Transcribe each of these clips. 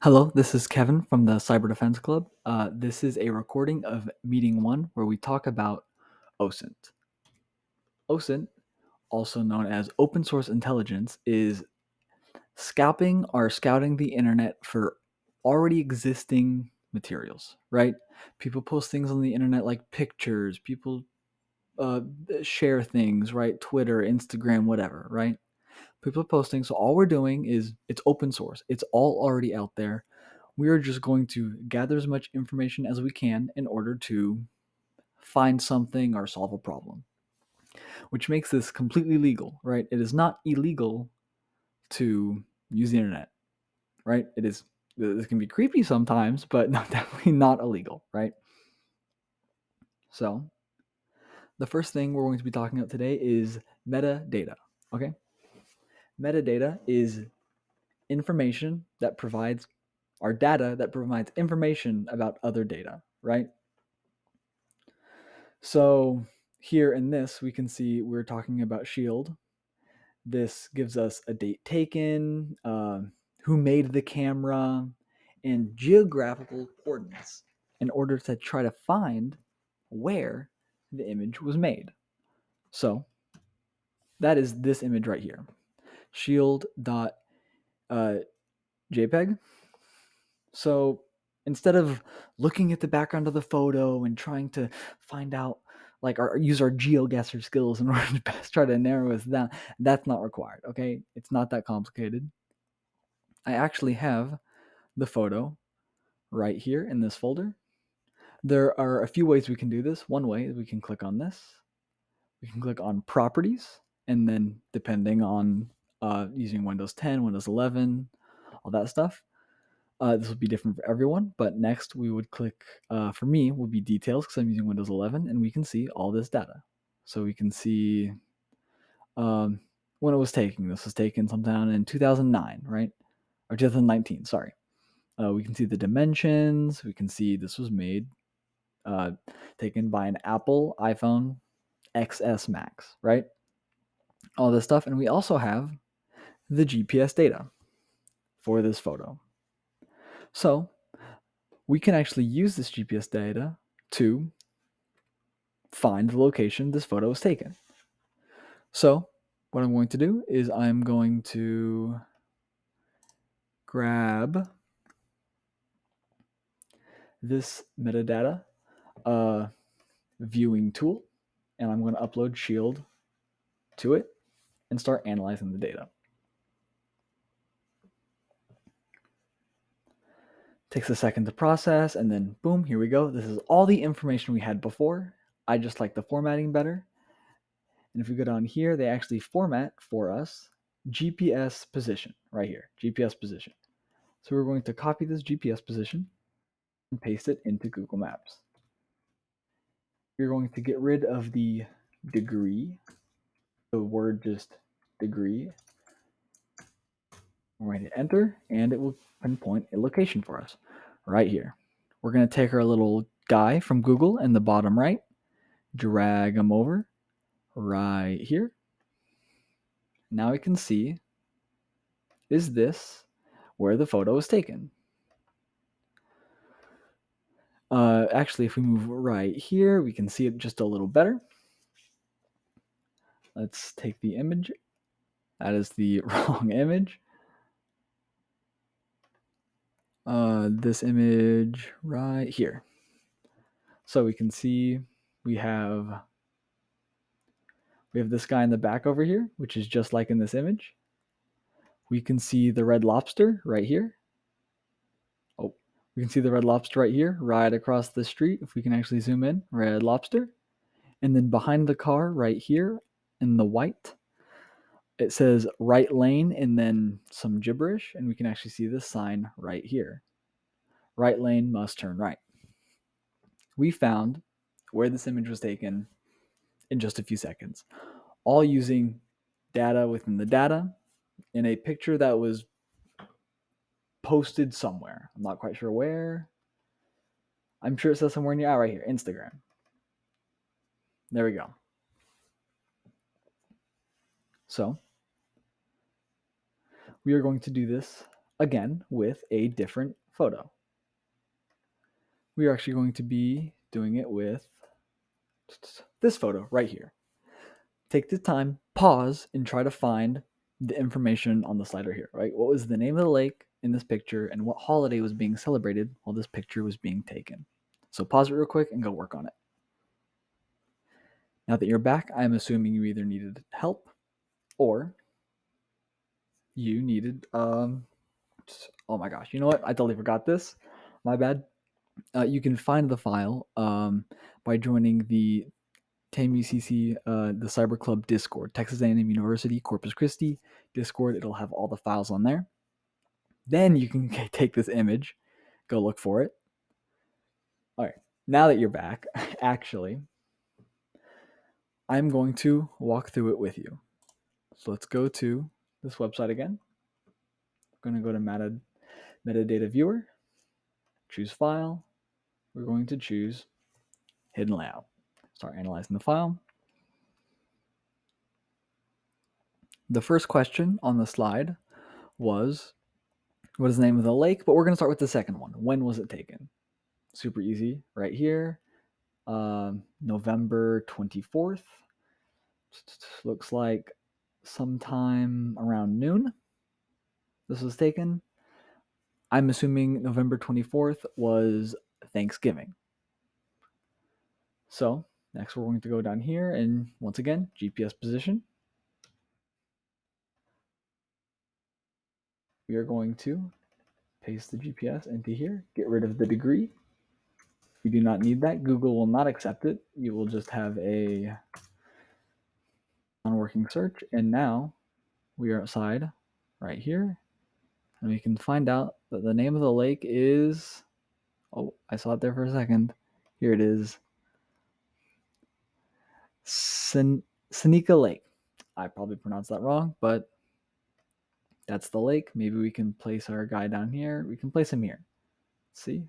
Hello, this is Kevin from the Cyber Defense Club. This is a recording of meeting one where we talk about OSINT. OSINT, also known as open source intelligence, is scouting the internet for already existing materials, right? People post things on the internet like pictures, people uh, share things, right? Twitter, Instagram, whatever, right? People are posting. So all we're doing is it's open source. It's all already out there. We are just going to gather as much information as we can in order to find something or solve a problem, which makes this completely legal, right? It is not illegal to use the internet, right? It is. This can be creepy sometimes, but definitely not illegal, right? So the first thing we're going to be talking about today is metadata. Okay, metadata is information that provides our data that provides information about other data, right? So here in this, we can see we're talking about Shield. This gives us a date taken, who made the camera, and geographical coordinates in order to try to find where the image was made. So that is this image right here, shield.jpg. So instead of looking at the background of the photo and trying to find out, like, use our geoguessr skills in order to best try to narrow this down, that's not required. Okay, it's not that complicated. I actually have the photo right here in this folder. There are a few ways we can do this. One way is we can click on this. We can click on properties, and then depending on using Windows 10, Windows 11, all that stuff, this will be different for everyone, but next we would click, for me, would be details because I'm using Windows 11, and we can see all this data. So we can see when it was taken. This was taken sometime in 2009, right? Or 2019, sorry. We can see the dimensions. We can see this was made, uh, taken by an Apple iPhone XS Max, right? All this stuff. And we also have the GPS data for this photo. So we can actually use this GPS data to find the location this photo was taken. So what I'm going to do is I'm going to grab this metadata viewing tool, and I'm going to upload Shield to it and start analyzing the data. Takes a second to process, and then boom, here we go. This is all the information we had before. I just like the formatting better. And if we go down here, they actually format for us GPS position right here, GPS position. So we're going to copy this GPS position and paste it into Google Maps. We're going to get rid of the degree, the word just degree. We're going to enter, and it will pinpoint a location for us right here. We're going to take our little guy from Google in the bottom right, drag him over right here. Now we can see, is this where the photo was taken? Actually, if we move right here, we can see it just a little better. Let's take the image. That is the wrong image. This image right here. So we can see we have this guy in the back over here, which is just like in this image. We can see the red lobster right here. Oh, we can see the red lobster right here, right across the street. If we can actually zoom in, red lobster. And then behind the car right here in the white, it says right lane and then some gibberish. And we can actually see this sign right here. Right lane must turn right. We found where this image was taken in just a few seconds, all using data within the data in a picture that was posted somewhere. I'm not quite sure where. I'm sure it says somewhere near, right here, Instagram. There we go. So we are going to do this again with a different photo. We are actually going to be doing it with this photo right here. Take the time, pause, and try to find the information on the slider here, right? What was the name of the lake in this picture and what holiday was being celebrated while this picture was being taken? So pause it real quick and go work on it. Now that you're back, I'm assuming you either needed help or you needed, oh my gosh, you know what? I totally forgot this. My bad. You can find the file by joining the TAMU-CC, the Cyber Club Discord, Texas A&M University, Corpus Christi Discord. It'll have all the files on there. Then you can take this image, go look for it. All right, now that you're back, actually, I'm going to walk through it with you. So let's go to this website again. I'm going to go to metadata viewer, choose file. We're going to choose hidden layout. Start analyzing the file. The first question on the slide was, what is the name of the lake? But we're going to start with the second one. When was it taken? Super easy right here. November 24th. Looks like sometime around noon this was taken. I'm assuming November 24th was Thanksgiving. So next we're going to go down here and once again, GPS position. We are going to paste the GPS into here, get rid of the degree. We do not need that. Google will not accept it. You will just have a non-working search. And now we are outside right here. And we can find out that the name of the lake is, oh, I saw it there for a second. Here it is. Seneca Lake. I probably pronounced that wrong, but that's the lake. Maybe we can place our guy down here. We can place him here. See?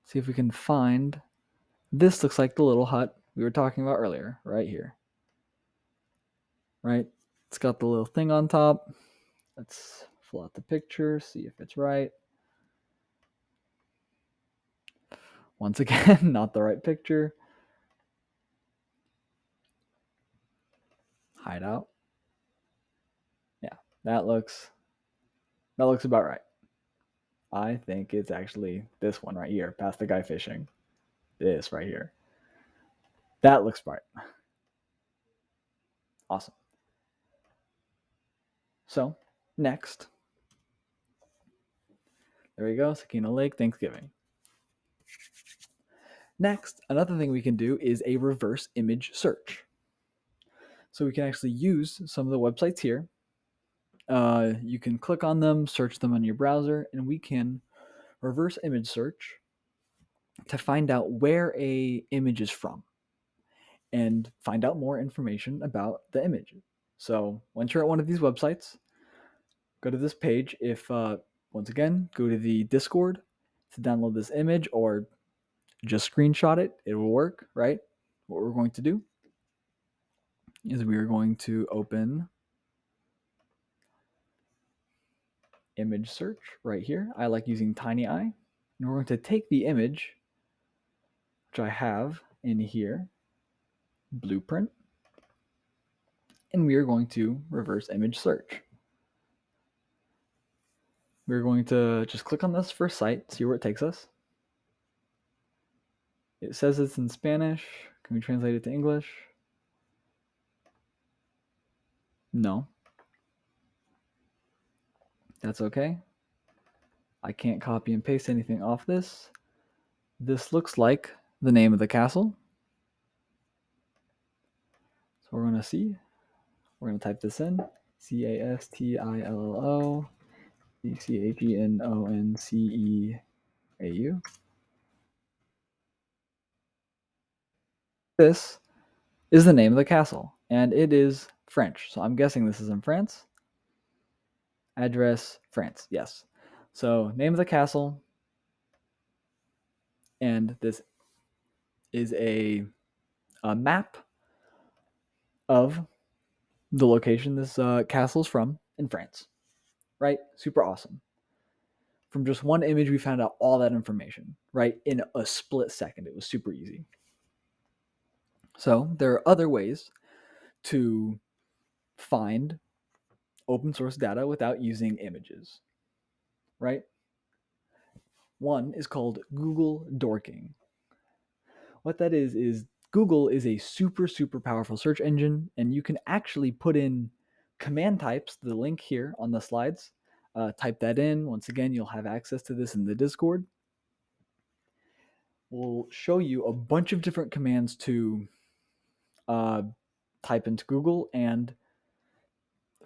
See if we can find. This looks like the little hut we were talking about earlier, right here. Right? It's got the little thing on top. Let's fill out the picture, see if it's right. Once again, not the right picture. Hideout. Yeah, that looks about right. I think it's actually this one right here, past the guy fishing. This right here. That looks right. Awesome. So, next. There we go, Sakina Lake, Thanksgiving. Next, another thing we can do is a reverse image search. So we can actually use some of the websites here. You can click on them, search them on your browser, and we can reverse image search to find out where a image is from and find out more information about the image. So once you're at one of these websites, go to this page. If once again, go to the Discord to download this image or just screenshot it. It will work, right? What we're going to do is we are going to open image search right here. I like using TinyEye. And we're going to take the image, which I have in here, blueprint, and we are going to reverse image search. We're going to just click on this first site, see where it takes us. It says it's in Spanish. Can we translate it to English? No. That's okay. I can't copy and paste anything off this. This looks like the name of the castle. So we're going to see. We're going to type this in. Castillo Cchenonceu. This is the name of the castle, and it is French. So I'm guessing this is in France. Address, France, yes. So name of the castle, and this is a map of the location this castle is from. in France, right? Super awesome. From just one image, we found out all that information, right? In a split second. It was super easy. So there are other ways to find open source data without using images, right? One is called Google Dorking. What that is Google is a super powerful search engine, and you can actually put in command types, the link here on the slides. Type that in. Once again, you'll have access to this in the Discord. We'll show you a bunch of different commands to type into Google and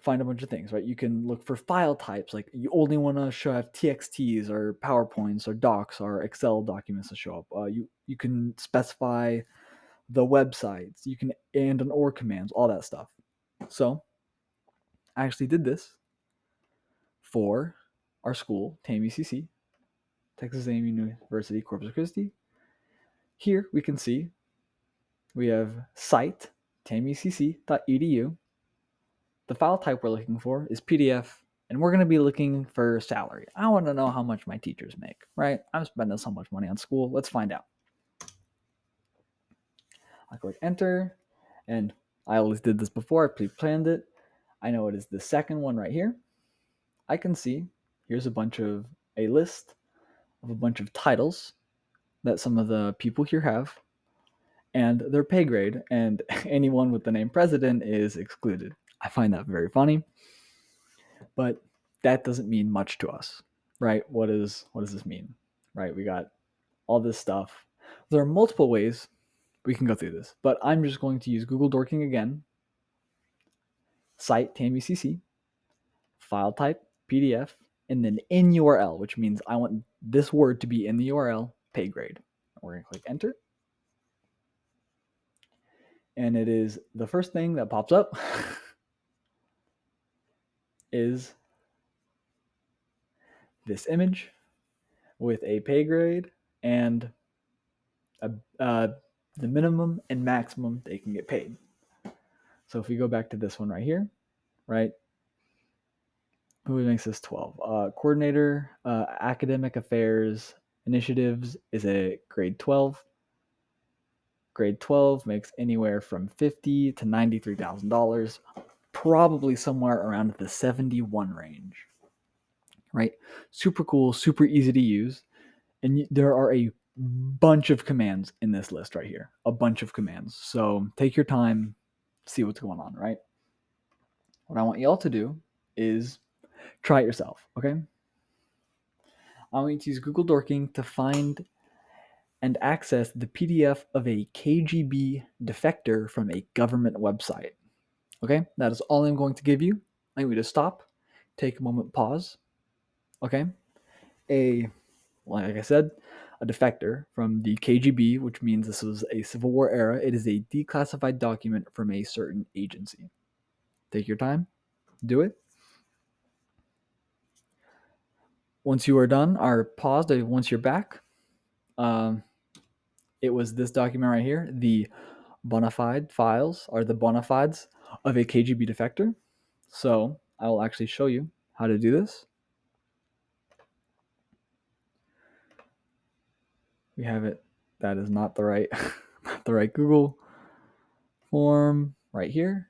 find a bunch of things, right? You can look for file types, like you only want to show have TXTs or PowerPoints or docs or Excel documents to show up. You can specify the websites, you can and an or commands, all that stuff. So I actually did this for our school, TAMU-CC, Texas A&M University Corpus Christi. Here we can see we have site tamucc.edu. The file type we're looking for is PDF, and we're going to be looking for salary. I want to know how much my teachers make, right? I'm spending so much money on school. Let's find out. I click enter, and I always did this before. I pre-planned it. I know it is the second one right here. I can see here's a list of a bunch of titles that some of the people here have, and their pay grade, and anyone with the name president is excluded. I find that very funny, but that doesn't mean much to us, right? What does this mean, right? We got all this stuff. There are multiple ways we can go through this, but I'm just going to use Google Dorking again. Site TAMU-CC, file type PDF, and then in URL, which means I want this word to be in the URL, pay grade. We're going to click enter. And it is the first thing that pops up is this image with a pay grade and the minimum and maximum they can get paid. So if we go back to this one right here, right? Who makes this 12? Coordinator, academic affairs initiatives is a grade 12. Grade 12 makes anywhere from $50,000 to $93,000, probably somewhere around the 71 range, right? Super cool, super easy to use. And there are a bunch of commands in this list right here, a bunch of commands. So take your time, see what's going on, right? What I want y'all to do is try it yourself, okay? I want you to use Google Dorking to find and access the PDF of a KGB defector from a government website. Okay, that is all I'm going to give you. I want you to stop, take a moment, pause. Okay, like I said, a defector from the KGB, which means this was a Civil War era. It is a declassified document from a certain agency. Take your time, do it. Once you are done, or paused, once you're back, it was this document right here. The bona fide files are the bona fides of a KGB defector. So I will actually show you how to do this. We have it. That is not the right, not the right Google form right here.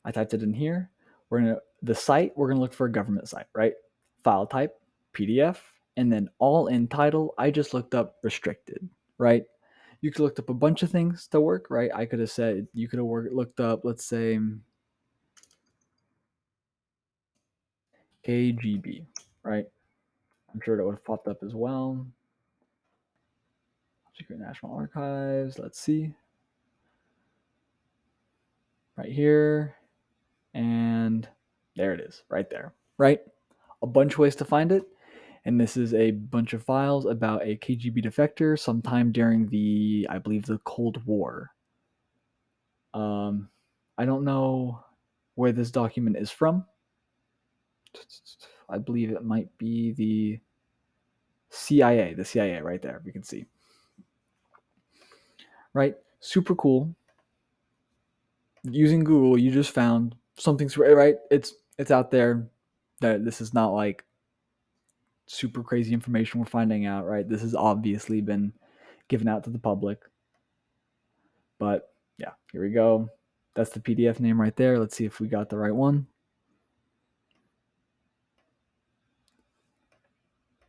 I typed it in here. The site, we're gonna look for a government site, right? File type, PDF, and then all in title, I just looked up restricted, right? You could look up a bunch of things to work, right? I could have said, you could have looked up, let's say, KGB, right? I'm sure that would have popped up as well. Secret National Archives, let's see. Right here. And there it is, right there, right? A bunch of ways to find it. And this is a bunch of files about a KGB defector sometime during I believe, the Cold War. I don't know where this document is from. I believe it might be the CIA right there, we can see. Right? Super cool. Using Google, you just found something's right. It's out there. That this is not like super crazy information we're finding out, right? This has obviously been given out to the public. But yeah, here we go. That's the PDF name right there. Let's see if we got the right one.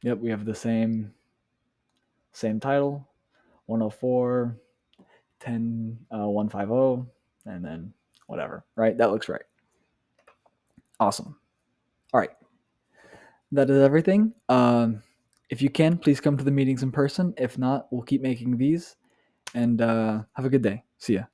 Yep, we have the same title, 104 10 150, and then whatever, right? That looks right. Awesome. All right. That is everything. If you can, please come to the meetings in person. If not, we'll keep making these. And have a good day. See ya.